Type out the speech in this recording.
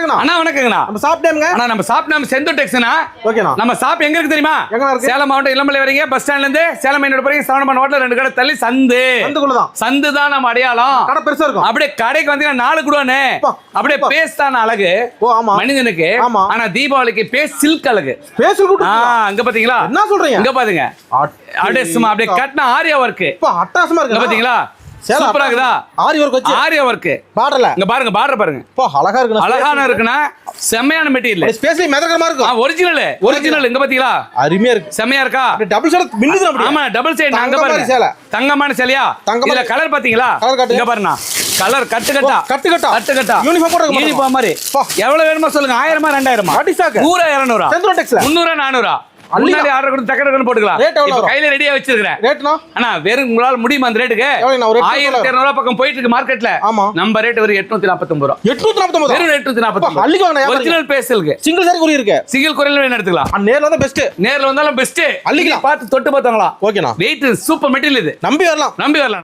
வணக்கங்கண்ணா. அண்ணா வணக்கங்கண்ணா. நம்ம ஷாப் நேம்ங்க? அண்ணா நம்ம shop name Senthur டெக்ஸ்னா. ஓகேண்ணா. நம்ம ஷாப் எங்க இருக்கு தெரியுமா? எங்க இருக்கு? சேலம் மாவட்டம் இளம்பள்ளி வரீங்க, பஸ் ஸ்டாண்ட்ல இருந்து சேலம் மெயின் ரோட் போறீங்க, சரவணபவன் ஹோட்டல் 2 கடை தள்ளி சந்து. சந்துக்குள்ள தான். சந்து தான் நம்ம அடையாளம். கடை பெருசா இருக்கும். அப்படியே கடைக்கு வந்தீங்கன்னா 4 குடோனே. அப்படியே பேஸ் தான் அழகு. ஓ ஆமா. மனிதனுக்கு. ஆமா. ஆனா தீபாவளிக்கு பேஸ் சில்க் அழகு. பேஸ் சில்க். அங்க பாத்தீங்களா? என்ன சொல்றீங்க? இங்க பாருங்க. அப்படியே சும்மா அப்படியே கட்னா ஆரியா வர்க். அட்டகாசமா இருக்கு. பாத்தீங்களா? சூப்பரா இருக்குதா? ஆரி வர்க் வச்சு. ஆரி வர்க். பார்டர்ல. இங்க பாருங்க, பார்டர் பாருங்க. அழகா இருக்கு. அழகான இருக்குனா செமையான மெட்டீரியல். ஸ்பேஸ்லி மெதக்கறமா இருக்கும். ஒரிஜினல் இங்க பாத்தீங்களா? அருமையா இருக்கு. செமையா இருக்கா? டபுள் சைடு மின்னுது அப்படி. ஆமா, டபுள் சைடு அங்க பாருங்க. தங்கமான சேலையா? இதுல கலர் பாத்தீங்களா? இங்க பாருங்க. கலர் கட்டு யூனிஃபார்ம் போடுங்க. யூனிஃபார்ம் மாதிரி. எவ்வளவு வேணுமோ சொல்லுங்க. 1000 2000 அடிசாக்கு 100 200 செந்தூர் டெக்ஸ்ல 300 400 முன்னாடி ஆர்டர் கொடுத்து டக்கடக்கன்னு போட்டுக்கலாம். இப்போ கையில ரெடியா வச்சிருக்கேன். ரேட்னா அண்ணா வெறும் உங்களால முடியுமா அந்த ரேட்டுக்கு? 1200 பக்கம் போயிட்டு இருக்கு மார்க்கெட்ல. நம்ம ரேட் வெறும் 849 ரூபாய். 849 வெறும் 849. அள்ளிக்கு வாங்க. ஒரிஜினல் பேசலுக்கு சிங்கிள் சாரி குறி இருக்கு. சிங்கிள் குறையில வேணும் எடுத்துக்கலாம். நேர்ல வந்தா பெஸ்ட். நேர்ல வந்தாலும் பெஸ்ட். அள்ளிக்கலாம். பார்த்து தொட்டு பார்த்தாங்களா? ஓகேண்ணா. வெயிட் சூப்பர் மெட்டீரியல் இது. நம்பி வரலாம்.